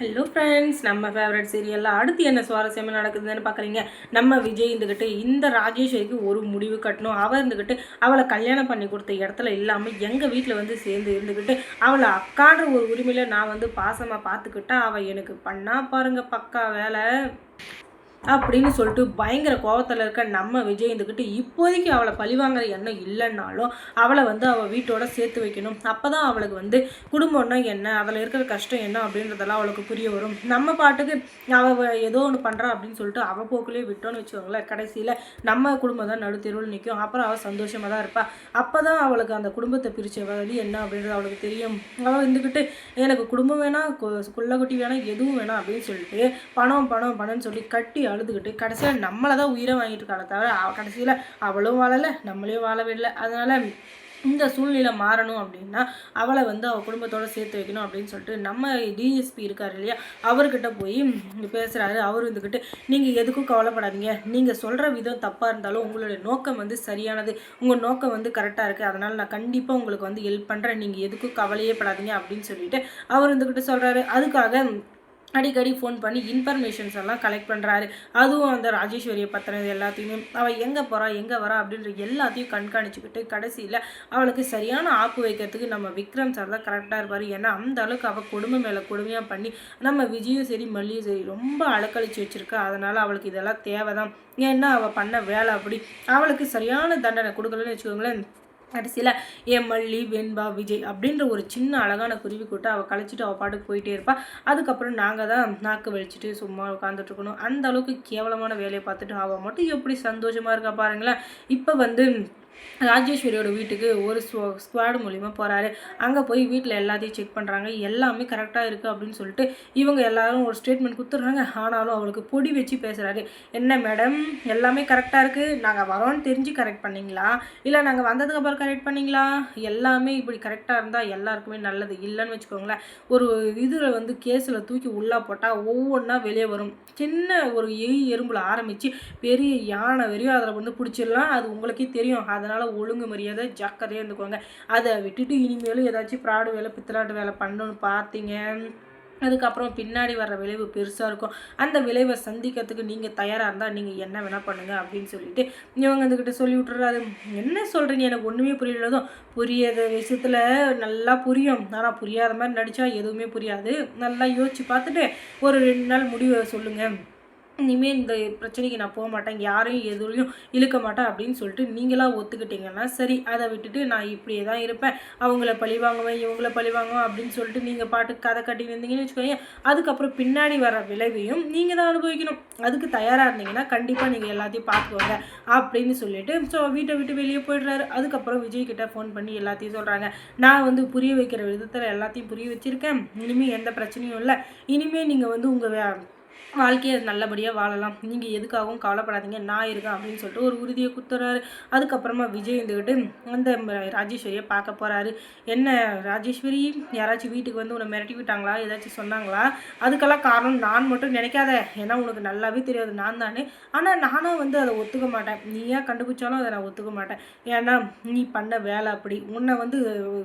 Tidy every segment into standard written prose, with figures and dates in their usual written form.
Hello friends, நம்ம favourite சீரியலில் அடுத்து என்ன சுவாரஸ்யமாக நடக்குதுன்னு பார்க்குறீங்க. நம்ம விஜய் இருந்துக்கிட்டு இந்த ராஜேஸ்வரிக்கு ஒரு முடிவு கட்டணும். அவள் இருந்துக்கிட்டு அவளை கல்யாணம் பண்ணி கொடுத்த இடத்துல இல்லாமல் எங்கள் வீட்டில் வந்து சேர்ந்து இருந்துக்கிட்டு அவளை அக்கான்ற ஒரு உரிமையில் நான் வந்து பாசமாக பார்த்துக்கிட்டா அவள் எனக்கு பண்ணா பாருங்க பக்கா வேலை அப்படின்னு சொல்லிட்டு பயங்கர கோவத்தில் இருக்க நம்ம விஜய் இருந்துக்கிட்டு இப்போதைக்கு அவளை பழிவாங்கிற எண்ணம் இல்லைன்னாலும் அவளை வந்து அவள் வீட்டோட சேர்த்து வைக்கணும். அப்போ தான் அவளுக்கு வந்து குடும்பம்னா என்ன, அதில் இருக்கிற கஷ்டம் என்ன அப்படின்றதெல்லாம் அவளுக்கு புரிய வரும். நம்ம பாட்டுக்கு அவள் ஏதோ ஒன்று பண்ணுறா அப்படின்னு சொல்லிட்டு அவள் போக்குலேயே விட்டோன்னு வச்சுக்கோங்களேன், கடைசியில் நம்ம குடும்பம் தான் நடுத்தெருவில் நிற்கும். அப்புறம் அவள் சந்தோஷமாக தான் இருப்பாள். அப்போ தான் அவளுக்கு அந்த குடும்பத்தை பிரித்த வழி என்ன அப்படின்றது அவளுக்கு தெரியும். அவள் இருந்துக்கிட்டு எனக்கு குடும்பம் வேணாம், குள்ளக்குட்டி வேணாம், எதுவும் வேணாம் அப்படின்னு சொல்லிட்டு பணம் பணம் பணம்னு சொல்லி கட்டி அழுதுகிட்டு கடைசியில் நம்மளை தான் உயிரை வாங்கிட்டு இருக்காளே தவிர கடைசியில் அவளும் வாழலை, நம்மளையும் வாழவே இல்லை. அதனால் இந்த சூழ்நிலை மாறணும் அப்படின்னா அவளை வந்து அவள் குடும்பத்தோடு சேர்த்து வைக்கணும் அப்படின்னு சொல்லிட்டு நம்ம டிஎஸ்பி இருக்கார் இல்லையா, அவர்கிட்ட போய் பேசுகிறாரு. அவர் இருந்துக்கிட்டு நீங்கள் எதுக்கும் கவலைப்படாதீங்க, நீங்கள் சொல்கிற விதம் தப்பாக இருந்தாலும் உங்களுடைய நோக்கம் வந்து சரியானது, உங்கள் நோக்கம் வந்து கரெக்டாக இருக்குது, அதனால் நான் கண்டிப்பாக உங்களுக்கு வந்து ஹெல்ப் பண்ணுறேன், நீங்கள் எதுக்கும் கவலையே படாதீங்க அப்படின்னு சொல்லிட்டு அவர் இருந்துக்கிட்டு சொல்கிறாரு. அதுக்காக அடிக்கடி ஃபோன் பண்ணி இன்ஃபர்மேஷன்ஸ் எல்லாம் கலெக்ட் பண்ணுறாரு. அதுவும் அந்த ராஜேஸ்வரியை பற்றினது எல்லாத்தையுமே அவள் எங்கே போகிறா எங்கே வரா அப்படின்ற எல்லாத்தையும் கண்காணிச்சுக்கிட்டு கடைசியில் அவளுக்கு சரியான ஆப்பு வைக்கிறதுக்கு நம்ம விக்ரம் சார் தான் கரெக்டாக இருப்பார். ஏன்னா அந்த அளவுக்கு அவள் கொடுமை மேலே கொடுமையாக பண்ணி நம்ம விஜயும் சரி மல்லியும் சரி ரொம்ப அலக்கழிச்சு வச்சுருக்கா. அதனால் அவளுக்கு இதெல்லாம் தேவை தான். ஏன்னா அவள் பண்ண வேலை அப்படி. அவளுக்கு சரியான தண்டனை கொடுக்கலன்னு வச்சுக்கோங்களேன், கடைசியில் மல்லி வெண்பா விஜய் அப்படின்ற ஒரு சின்ன அழகான குருவி கூட்ட அவள் கழிச்சிட்டு அவள் பாட்டுக்கு போயிட்டே இருப்பாள். அதுக்கப்புறம் நாங்கள் தான் நாக்கு வலிச்சுட்டு சும்மா உட்காந்துட்ருக்கணும். அந்த அளவுக்கு கேவலமான வேலையை பார்த்துட்டு அவள் மட்டும் எப்படி சந்தோஷமாக இருக்கா பாருங்களேன். இப்போ வந்து ராஜேஸ்வரியோட வீட்டுக்கு ஒரு ஸ்குவாடு மூலிமா போகிறாரு. அங்கே போய் வீட்டில் எல்லாத்தையும் செக் பண்ணுறாங்க. எல்லாமே கரெக்டாக இருக்குது அப்படின்னு சொல்லிட்டு இவங்க எல்லாரும் ஒரு ஸ்டேட்மெண்ட் கொடுத்துட்றாங்க. ஆனாலும் அவளுக்கு பொடி வச்சு பேசுகிறாரு. என்ன மேடம், எல்லாமே கரெக்டாக இருக்குது, நாங்கள் வரோன்னு தெரிஞ்சு கரெக்ட் பண்ணிங்களா இல்லை நாங்கள் வந்ததுக்கப்புறம் கரெக்ட் பண்ணிங்களா? எல்லாமே இப்படி கரெக்டாக இருந்தால் எல்லாருக்குமே நல்லது. இல்லைன்னு வச்சுக்கோங்களேன், ஒரு இதில் வந்து கேஸில் தூக்கி உள்ளே போட்டால் ஒவ்வொன்றா வெளியே வரும். சின்ன ஒரு எறும்பில் ஆரம்பித்து பெரிய யானை வரையும் அதில் வந்து பிடிச்சிடலாம். அது உங்களுக்கே தெரியும். அதனால் ஒழுங்கு மரியாதை ஜாக்கிரதையாக இருந்துக்கோங்க. அதை விட்டுட்டு இனிமேலும் ஏதாச்சும் ப்ராடு வேலை பித்தலாட்டு வேலை பண்ணணும்னு பார்த்தீங்க, அதுக்கப்புறம் பின்னாடி வர்ற விளைவு பெருசாக இருக்கும். அந்த விளைவை சந்திக்கிறதுக்கு நீங்கள் தயாராக இருந்தால் நீங்கள் என்ன வேணால் பண்ணுங்கள் அப்படின்னு சொல்லிட்டு இவங்க வந்துக்கிட்ட சொல்லி விட்டுறாரு. என்ன சொல்கிறீங்க, எனக்கு ஒன்றுமே புரியலதும் புரியாத விஷயத்தில் நல்லா புரியும், ஆனால் புரியாத மாதிரி நடித்தா எதுவுமே புரியாது. நல்லா யோசிச்சு பார்த்துட்டு ஒரு 2 நாள் முடிவை சொல்லுங்கள், இனிமேல் இந்த பிரச்சனைக்கு நான் போக மாட்டேன், யாரையும் எதுலையும் இழுக்க மாட்டேன் அப்படின்னு சொல்லிட்டு நீங்களாக ஒத்துக்கிட்டீங்கன்னா சரி. அதை விட்டுட்டு நான் இப்படியே தான் இருப்பேன், அவங்கள பழி வாங்குவேன் இவங்கள பழி வாங்குவேன் அப்படின்னு சொல்லிட்டு நீங்கள் பாட்டுக்கு கதை கட்டி வந்தீங்கன்னு வச்சுக்கோங்க, அதுக்கப்புறம் பின்னாடி வர விளைவையும் நீங்கள் தான் அனுபவிக்கணும். அதுக்கு தயாராக இருந்தீங்கன்னா கண்டிப்பாக நீங்கள் எல்லாத்தையும் பார்த்துக்கோங்க அப்படின்னு சொல்லிட்டு ஸோ வீட்டை விட்டு வெளியே போயிடுறாரு. அதுக்கப்புறம் விஜய்கிட்ட ஃபோன் பண்ணி எல்லாத்தையும் சொல்கிறாங்க. நான் வந்து புரிய வைக்கிற விதத்தில் எல்லாத்தையும் புரிய வச்சுருக்கேன், இனிமேல் எந்த பிரச்சனையும் இல்லை, இனிமேல் நீங்கள் வந்து உங்கள் வாழ்க்கையை நல்லபடியாக வாழலாம், நீங்கள் எதுக்காகவும் கவலைப்படாதீங்க, நான் இருக்கேன் அப்படின்னு சொல்லிட்டு ஒரு உறுதியை கொடுத்துட்றாரு. அதுக்கப்புறமா விஜய் இருந்துக்கிட்டு அந்த ராஜேஸ்வரியை பார்க்க போகிறாரு. என்ன ராஜேஸ்வரி, யாராச்சும் வீட்டுக்கு வந்து உன்னை மிரட்டி விட்டாங்களா, ஏதாச்சும் சொன்னாங்களா? அதுக்கெல்லாம் காரணம் நான் மட்டும் நினைக்காத, ஏன்னா உனக்கு நல்லாவே தெரியாது நான் தானே. ஆனால் நானும் வந்து அதை ஒத்துக்க மாட்டேன், நீயா கண்டுபிடிச்சாலும் அதை நான் ஒத்துக்க மாட்டேன். ஏன்னா நீ பண்ண வேலை அப்படி. உன்னை வந்து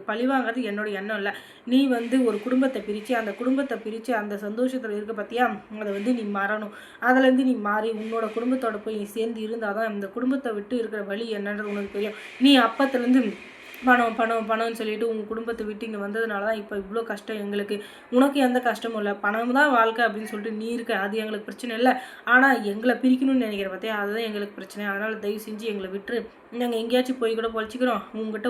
பழிவாங்கிறது என்னோட எண்ணம் இல்லை. நீ வந்து ஒரு குடும்பத்தை பிரித்து அந்த சந்தோஷத்தில் இருக்க பார்த்தியா, அதை வந்து நீ மாறணும். அதுலேருந்து நீ மாறி உன்னோட குடும்பத்தோட போய் நீ சேர்ந்து இருந்தால் தான் இந்த குடும்பத்தை விட்டு இருக்கிற வழி என்னன்றது உனக்கு தெரியும். நீ அப்பத்துலேருந்து பணம் பணம் பணம்னு சொல்லிட்டு உங்கள் குடும்பத்தை விட்டு இங்கே வந்ததுனால தான் இப்போ இவ்வளோ கஷ்டம் எங்களுக்கு. உனக்கு எந்த கஷ்டமும் இல்லை, பணம் தான் வாழ்க்கை அப்படின்னு சொல்லிட்டு நீ இருக்க, அது எங்களுக்கு பிரச்சனை இல்லை. ஆனால் எங்களை பிரிக்கணும்னு நினைக்கிற பார்த்தியா, அதுதான் எங்களுக்கு பிரச்சனை. அதனால் தயவு செஞ்சு எங்களை விட்டுரு, நாங்கள் எங்கேயாச்சும் போய் கூட பொழைச்சிக்கிறோம். உங்ககிட்ட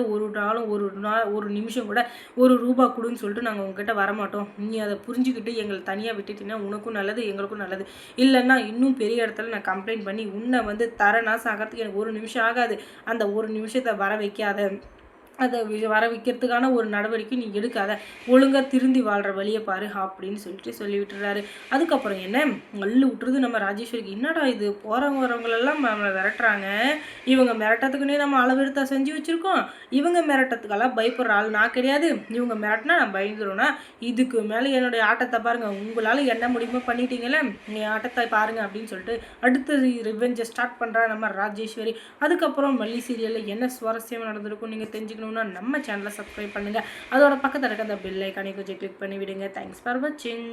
ஒரு நிமிஷம் கூட ₹1 கொடுன்னு சொல்லிட்டு நாங்கள் உங்ககிட்ட வரமாட்டோம். நீ அதை புரிஞ்சுக்கிட்டு எங்களை தனியாக விட்டுட்டீங்கன்னா உனக்கும் நல்லது எங்களுக்கும் நல்லது. இல்லைன்னா இன்னும் பெரிய இடத்துல நான் கம்ப்ளைண்ட் பண்ணி உன்னை வந்து தரநாசம் ஆகிறதுக்கு எனக்கு 1 நிமிஷம் ஆகாது. அந்த 1 நிமிஷத்தை வர வைக்காத, அதை வர வைக்கிறதுக்கான ஒரு நடவடிக்கை நீ எடுக்காத, ஒழுங்காக திருந்தி வாழ்கிற வழியை பாரு அப்படின்னு சொல்லிட்டு சொல்லி விட்டுறாரு. அதுக்கப்புறம் என்ன அள்ளு விட்டுறது நம்ம ராஜேஸ்வரிக்கு. என்னடா இது, போகிறவங்க வரவங்களெல்லாம் நம்மளை விரட்டுறாங்க, இவங்க மிரட்டத்துக்குன்னே நம்ம அளவெடுத்தா செஞ்சு வச்சுருக்கோம், இவங்க மிரட்டத்துக்கெல்லாம் பயப்படுற ஆள் நான் கிடையாது, இவங்க மிரட்டினா நான் பயந்துருவேன்னா, இதுக்கு மேலே என்னுடைய ஆட்டத்தை பாருங்கள், உங்களால் என்ன முடியுமோ பண்ணிட்டீங்களே, நீ ஆட்டத்தை பாருங்கள் அப்படின்னு சொல்லிட்டு அடுத்த ரிவெஞ்சை ஸ்டார்ட் பண்ணுறா நம்ம ராஜேஸ்வரி. அதுக்கப்புறம் மல்லி சீரியலில் என்ன சுவாரஸ்யமாக நடந்திருக்கும் நீங்கள் தெரிஞ்சுக்கணும் நம்ம சேனலை சப்ஸ்கிரைப் பண்ணுங்கள். அதோட பக்கத்தில் இருக்க அந்த பெல் ஐக்கானை கொஞ்சம் கிளிக் பண்ணி விடுங்க. தேங்க்ஸ் ஃபார் வாட்சிங்.